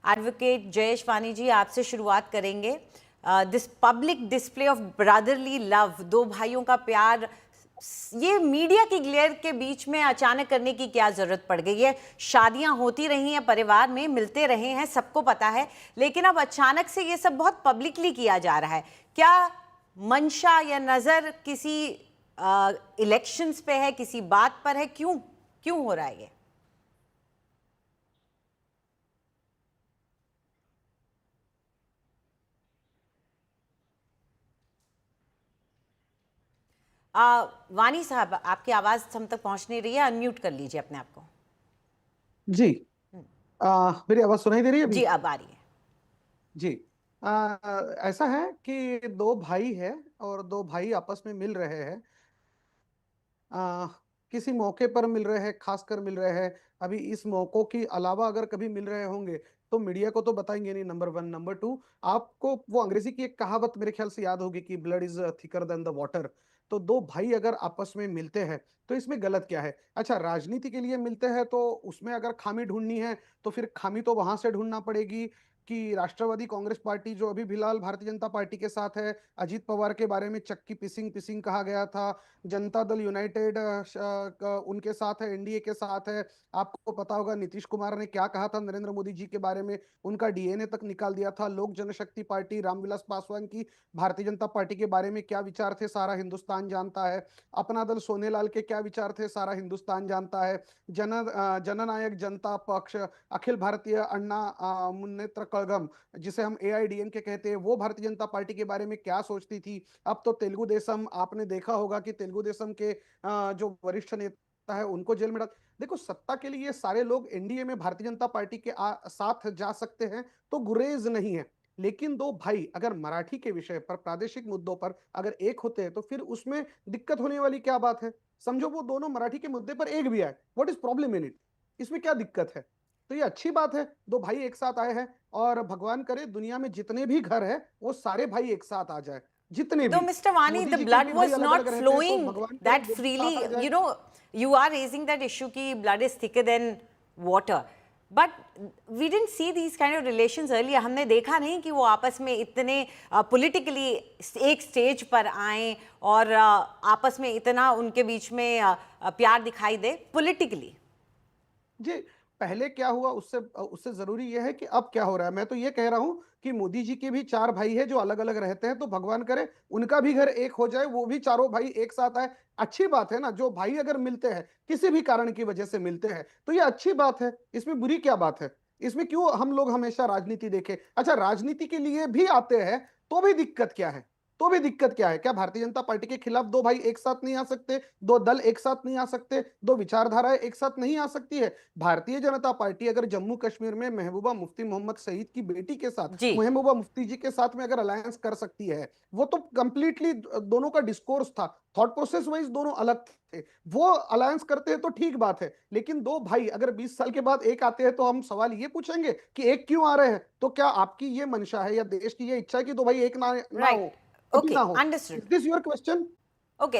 Advocate Jayesh वानी जी, आपसे शुरुआत करेंगे। This public display of brotherly love, दो भाइयों का प्यार, ये मीडिया की ग्लेयर के बीच में अचानक करने की क्या जरूरत पड़ गई है? शादियां होती रही हैं, परिवार में मिलते रहे हैं, सबको पता है, लेकिन अब अचानक से ये सब बहुत पब्लिकली किया जा रहा है। क्या मंशा या नजर किसी इलेक्शंस पे है, किसी बात पर है? क्यों क्यों हो रहा है ये? वानी साहब, आपकी आवाज हम तक पहुंच नहीं रही है, अनम्यूट कर लीजिए अपने आप को। जी। मेरी आवाज सुनाई दे रही है अभी? जी, अब आ रही है। जी। ऐसा है कि दो भाई है और दो भाई आपस में मिल रहे हैं। आ, किसी मौके पर मिल रहे हैं, खासकर मिल रहे हैं। अभी इस मौकों की अलावा अगर कभी मिल रहे होंगे तो मीडिया को तो बताएंगे नहीं, नंबर वन। नंबर टू, आपको वो अंग्रेजी की एक कहावत मेरे ख्याल से याद होगी कि blood is thicker than the water. तो दो भाई अगर आपस में मिलते हैं तो इसमें गलत क्या है? अच्छा, राजनीति के लिए मिलते हैं तो उसमें अगर खामी ढूंढनी है तो फिर खामी तो वहां से ढूंढना पड़ेगी कि राष्ट्रवादी कांग्रेस पार्टी जो अभी फिलहाल भारतीय जनता पार्टी के साथ है, अजीत पवार के बारे में चक्की पिसिंग पिसिंग कहा गया था। जनता दल यूनाइटेड उनके साथ है, एनडीए के साथ है। आपको पता होगा नीतीश कुमार ने क्या कहा था नरेंद्र मोदी जी के बारे में, उनका डीएनए तक निकाल दिया था। लोक जनशक्ति पार्टी रामविलास पासवान की भारतीय जनता पार्टी के बारे में क्या विचार थे सारा हिंदुस्तान जानता है। अपना दल सोनेलाल के क्या विचार थे सारा हिंदुस्तान जानता है। जननायक जनता पक्ष, अखिल भारतीय अन्ना मुन्नेत्र कळगम, जिसे हम एआईडीएमके कहते हैं, वो भारतीय जनता पार्टी के बारे में क्या सोचती थी। अब तो तेलुगु देशम, आपने देखा होगा कि तेलुगु देशम के जो वरिष्ठ नेता है उनको जेल में डाल। देखो, सत्ता के लिए सारे लोग एनडीए में भारतीय जनता पार्टी के साथ जा सकते हैं, तो गुरेज नहीं है। लेकिन दो भाई अगर मराठी के विषय पर, प्रादेशिक मुद्दों पर अगर एक होते हैं तो फिर उसमें दिक्कत होने वाली क्या बात है? समझो वो दोनों मराठी के मुद्दे पर एक भी आए, what is problem in it? इसमें क्या दिक्कत है? तो ये अच्छी बात है, दो भाई एक साथ आए हैं। और भगवान करे दुनिया में जितने भी घर है वो सारे भाई एक साथ आ जाए, जितने Though भी। Mr. Vani, मोदी the जी के blood भी भाई was अलग अलग not रहते हैं, तो flowing भगवान करे that वो भी साथ आ freely. जाए। You are raising that issue कि blood is thicker than water. But we didn't see these kind of relations earlier. हमने देखा नहीं कि वो आपस में इतने politically एक स्टेज पर आए और आपस में इतना उनके बीच में प्यार दिखाई दे politically. जी, पहले क्या हुआ उससे उससे जरूरी यह है कि अब क्या हो रहा है। मैं तो ये कह रहा हूं कि मोदी जी के भी चार भाई है जो अलग अलग रहते हैं, तो भगवान करे उनका भी घर एक हो जाए, वो भी चारों भाई एक साथ आए। अच्छी बात है ना, जो भाई अगर मिलते हैं किसी भी कारण की वजह से मिलते हैं तो ये अच्छी बात है, इसमें बुरी क्या बात है? इसमें क्यों हम लोग हमेशा राजनीति देखें? अच्छा, राजनीति के लिए भी आते हैं तो भी दिक्कत क्या है? तो भी दिक्कत क्या है? क्या भारतीय जनता पार्टी के खिलाफ दो भाई एक साथ नहीं आ सकते? दो दल एक साथ नहीं आ सकते? दो विचारधाराएं एक साथ नहीं आ सकती है? भारतीय जनता पार्टी अगर जम्मू कश्मीर में महबूबा मुफ्ती मोहम्मद शहीद की बेटी के साथ, जी, महबूबा मुफ्ती जी के साथ में अगर अलायंस कर सकती है, वो तो कंप्लीटली दोनों का डिस्कोर्स था, थॉट प्रोसेस वाइज दोनों अलग थे। वो अलायंस करते हैं तो ठीक बात है, लेकिन दो भाई अगर 20 साल के बाद एक आते हैं तो हम सवाल ये पूछेंगे कि एक क्यों आ रहे हैं? तो क्या आपकी ये मंशा है या देश की ये इच्छा है कि दो भाई एक ना right. हो, कभी Okay, ना हो? understood. Is this your question? Okay,